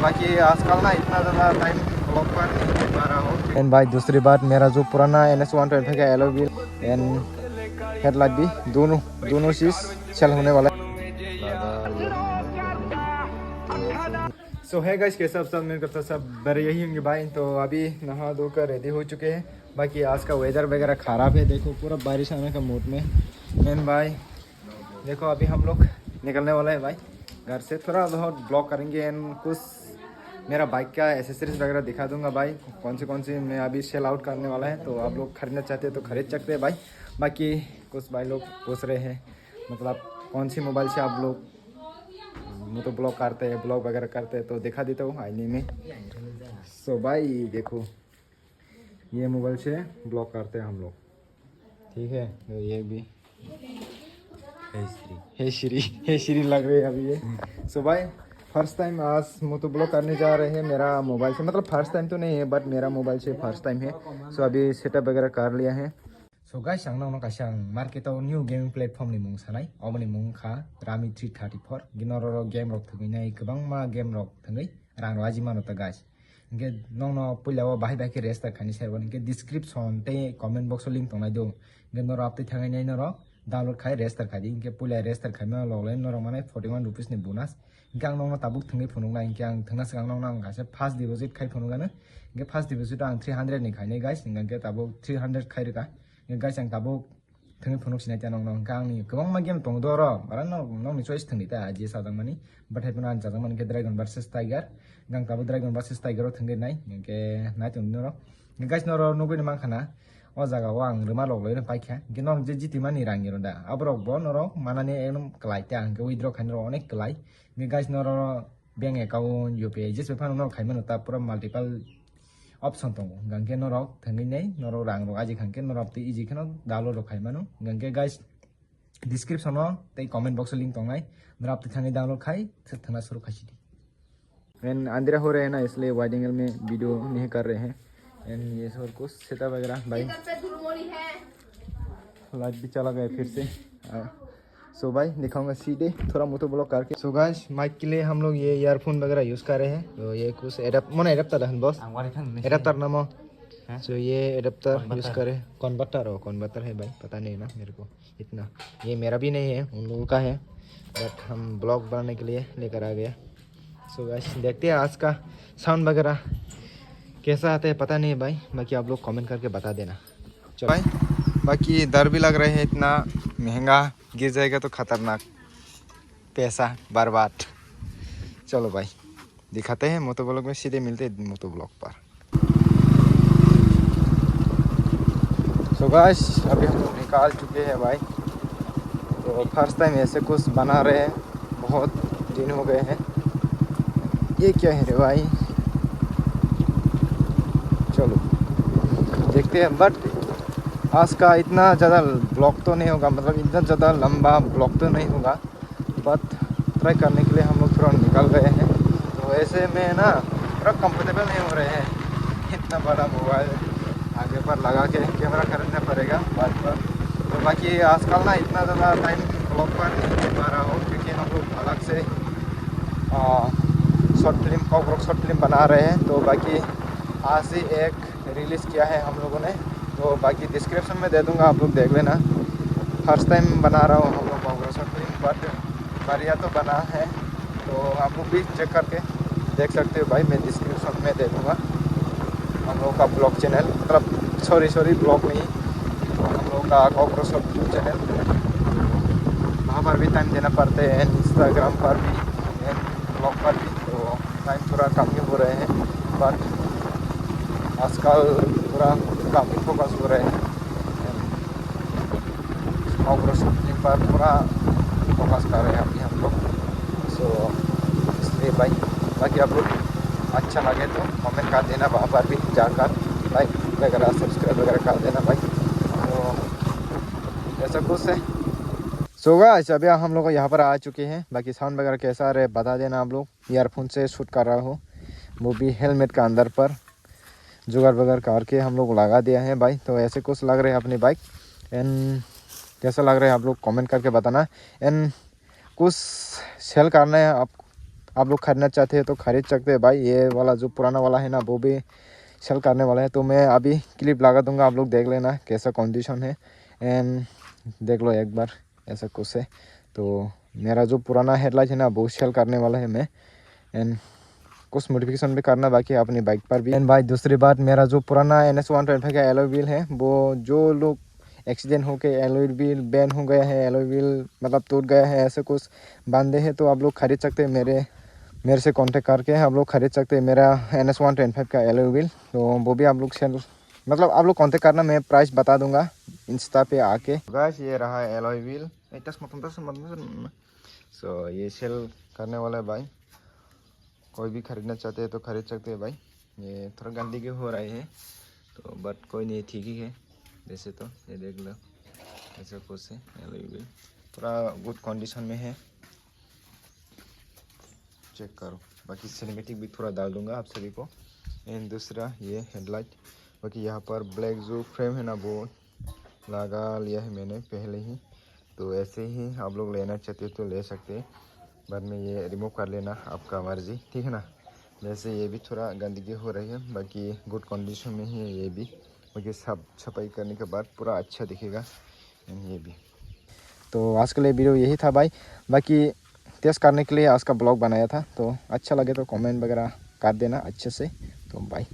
बाकी आजकल ना इतना ज़्यादा टाइम ब्लॉग पर नहीं दे पा रहा हूँ। एंड भाई दूसरी बात, मेरा जो पुराना NS112 का एलो व्हील एंड हेडलाइट भी दोनों चीज़ सेल होने वाला है। सो है गाइस, कैसा सब मेरे करता सब बड़े यही होंगे भाई। तो अभी नहा धोकर रेडी हो चुके हैं। बाकी आज का वेदर वगैरह ख़राब है, देखो पूरा बारिश आने का मूड में। एंड भाई देखो अभी हम लोग निकलने वाला है भाई घर से, थोड़ा बहुत ब्लॉग करेंगे एंड कुछ मेरा बाइक का एसेसरीज वगैरह दिखा दूंगा भाई, कौन सी मैं अभी सेल आउट करने वाला है। तो आप लोग खरीदना चाहते हैं तो खरीद सकते हैं भाई। बाकी कुछ भाई लोग पूछ रहे हैं मतलब कौन सी मोबाइल से आप लोग तो ब्लॉग करते हैं, ब्लॉग वगैरह करते हैं, तो दिखा देता हूँ आईने में। सो भाई देखो ये मोबाइल से ब्लॉग करते हैं हम लोग, ठीक है। तो ये भी हे श्री लग रही है अभी ये। सो भाई फर्स्ट टाइम आज मोटो ब्लॉग करने जा रहे हैं मेरा मोबाइल से, मतलब फर्स्ट टाइम तो नहीं है बट मेरा मोबाइल से फर्स्ट टाइम है। सो अभी सेटअप वगैरह कर लिया है। सो गाइस आं नावनो कासे आं मार्केटाव न्यू गेमिंग प्लेटफर्म नि मुं सानाय अबनि मुं खा रामी 334 गिनरो गेम रok थगैनाय गोबां मा गेम रok थंगै रां राजि मानोता गाइस इनके नोनो पुलाव बाहाय बाहाय रेस्टा खानि सेरबन इनके डिस्क्रिप्शन ते कमेंट बॉक्स लिंक तंनाय दो गिनरो आपते थंगैनाय नरो डाउनलोड खाय रेस्टार खादि इनके पुला रेस्टार खायमा लगलाय नरो माने 41 रुपीस नि बोनस इनके आं नोनो ताबुक थंगै फुनुंगा इनके आं थंगना सिगां नोनो आं गासे फार्स्ट डिपॉजिट खाय फुनुंगानो इनके फार्स्ट डिपॉजिट आं 300 नि खायनाय गाइस इनके ताबुक 300 खायरका गाइस आं ताबुक थंगै फुनुंसिनाय जानांगौ नोंका आंनि गोबां मा गेम दं दर बारा नोंनि चॉइस थंगैता जे सादों मानि बाथाय फुना आं जादों मानि ड्रैगन वर्सेस टाइगर गां ताबुक ड्रैगन वर्सेस टाइगराव थंगैनाय इनके नाय तंदरो गाइस नरो नगैनि मांखाना ओ जागाव आं रोमा लगलाय पाइखा गिनो जे जिति मानि रांगिरो दा आब्रक बो नरो मानानि एकदम क्लाइते आं के विथड्र खाइनो अनेक क्लाइ नि गाइस नरो बैंक अकाउंट UPI जेसे फानो नरो खाइमनो ता पूरा मल्टीपल ऑप्शन दं गंके नरक थंगैनाय नरो रां रक आजि खांके नरक इजि खनो डाउनलोड खाइमानो गंके गाइस डिस्क्रिप्शन ते कमेंट बॉक्स लिंक तंनाय नराप थंगै डाउनलोड खाइ थंगना शुरू खासिदि। एंड अंधेरा हो रहे हैं ना इसलिए वाइड एंगल में वीडियो नहीं कर रहे हैं। एंड ये सब कुछ सेटअप वगैरह भाई लाइट भी चला गया फिर से। सो भाई दिखाऊंगा सीधे थोड़ा मोटो ब्लॉग करके। सो गाइस माइक के लिए हम लोग ये ईयरफोन वगैरह यूज़ कर रहे हैं। तो ये कुछ एडाप्टर है बॉस, एडाप्टर नाम। सो ये एडाप्टर यूज़ करे कन्वर्टर है भाई, पता नहीं ना मेरे को इतना, ये मेरा भी नहीं है उन लोगों का है बट हम ब्लॉग बनाने के लिए लेकर आ गया। सो गाइस देखते हैं आज का साउंड वगैरह कैसा आता है पता नहीं है भाई, बाकी आप लोग कमेंट करके बता देना। चलो भाई बाकी डर भी लग रहे हैं, इतना महंगा गिर जाएगा तो खतरनाक, पैसा बर्बाद। चलो भाई दिखाते हैं मोटो ब्लॉग में, सीधे मिलते हैं मोटो ब्लॉग पर। सो गाइस अभी हम लोग निकाल चुके हैं भाई। तो फर्स्ट टाइम ऐसे कुछ बना रहे हैं, बहुत दिन हो गए हैं। ये क्या है रे भाई, चलो देखते हैं। बट आज का इतना ज़्यादा ब्लॉग तो नहीं होगा, मतलब इतना ज़्यादा लंबा ब्लॉग तो नहीं होगा, बट ट्राई करने के लिए हम लोग थोड़ा निकल गए हैं। तो ऐसे में ना थोड़ा कंफर्टेबल नहीं हो रहे हैं, इतना बड़ा मोबाइल आगे पर लगा के कैमरा खरीदना पड़ेगा बाइक पर। तो बाकी आजकल ना इतना ज़्यादा टाइम ब्लॉग पर नहीं दे पा रहा हूँ क्योंकि हम लोग अलग से शॉर्ट फिल्म कॉकरॉक शॉर्ट फिल्म बना रहे हैं। तो बाकी आज ही एक रिलीज़ किया है हम लोगों ने, तो बाकी डिस्क्रिप्शन में दे दूंगा, आप लोग देख लेना। फर्स्ट टाइम बना रहा हूँ हम लोग कॉकरॉक शॉर्ट फिल्म, बट बढ़िया तो बना है, तो आप लोग भी चेक करके देख सकते हो भाई। मैं डिस्क्रिप्शन में दे दूँगा हम लोग का ब्लॉग चैनल, मतलब सॉरी ब्लॉग नहीं, हम लोग का कॉकरॉक शॉर्ट फिल्म चैनल, वहाँ पर भी टाइम देना पड़ते हैं, इंस्टाग्राम पर भी ब्लॉग पर भी, तो टाइम थोड़ा कम ही हो रहे हैं। बट आजकल पूरा काम ही फोकस हो रहे हैं, कॉकरॉक शॉर्ट फिल्म पर पूरा फोकस कर रहे हैं अभी हम लोग। सो इसलिए भाई बाकी आप लोग अच्छा लगे तो कमेंट कर देना, वहाँ पर भी जाकर लाइक वगैरह सब्सक्राइब वगैरह कर देना भाई। तो ऐसा कुछ है। सो गाइस अभी हम लोग यहाँ पर आ चुके हैं। बाकी साउंड वगैरह कैसा आ रहा है बता देना आप लोग। ईयरफोन से शूट कर रहा हूँ, वो भी हेलमेट का अंदर पर जुगाड़ वगैरह करके हम लोग लगा दिया है भाई। तो ऐसे कुछ लग रहे हैं अपनी बाइक। एंड कैसा लग रहा है आप लोग कमेंट करके बताना। एंड कुछ सेल करना है आप लोग खरीदना चाहते हैं तो खरीद सकते हैं भाई। ये वाला जो पुराना वाला है ना वो भी सेल करने वाला है, तो मैं अभी क्लिप लगा दूंगा, आप लोग देख लेना कैसा कंडीशन है। एंड देख लो एक बार, ऐसा कुछ है। तो मेरा जो पुराना हेडलाइट है ना वो सेल करने वाला है मैं। एंड कुछ मॉडिफिकेशन भी करना बाकी है अपनी बाइक पर भी। एंड भाई दूसरी बात, मेरा जो पुराना NS125 का एलॉय व्हील है वो जो लोग एक्सीडेंट होके एलॉय व्हील बैन हो गया है, एलॉय व्हील मतलब टूट गया है, ऐसे कुछ बांधे हैं, तो आप लोग खरीद सकते हैं मेरे से कांटेक्ट करके आप लोग खरीद सकते हैं मेरा NS125 का एलॉय व्हील। तो वो भी आप लोग सेल मतलब आप लोग कांटेक्ट करना, मैं प्राइस बता दूंगा इंस्टा पे आके। गाइस ये रहा एलॉय व्हील, सो ये सेल करने वाला है भाई। कोई भी खरीदना चाहते हैं तो खरीद सकते हैं भाई। ये थोड़ा गंदगी हो रही है तो बट कोई नहीं, ठीक ही है वैसे तो। ये देख लो ऐसा कुछ है, एलॉय व्हील पूरा गुड कंडीशन में है, चेक करो। बाकी सिनेमेटिक भी थोड़ा डाल दूंगा आप सभी को। एंड दूसरा ये हेडलाइट, बाकी यहाँ पर ब्लैक जो फ्रेम है ना वो लगा लिया है मैंने पहले ही। तो ऐसे ही आप लोग लेना चाहते हो तो ले सकते हैं, बाद में ये रिमूव कर लेना आपका मर्जी, ठीक है ना। वैसे ये भी थोड़ा गंदगी हो रही है, बाकी गुड कंडीशन में ही है ये भी। बाकी सब सफाई करने के बाद पूरा अच्छा दिखेगा ये भी। तो आज के लिए वीडियो यही था भाई। बाकी टेस्ट करने के लिए आज का ब्लॉग बनाया था, तो अच्छा लगे तो कमेंट वगैरह कर देना अच्छे से। तो बाय।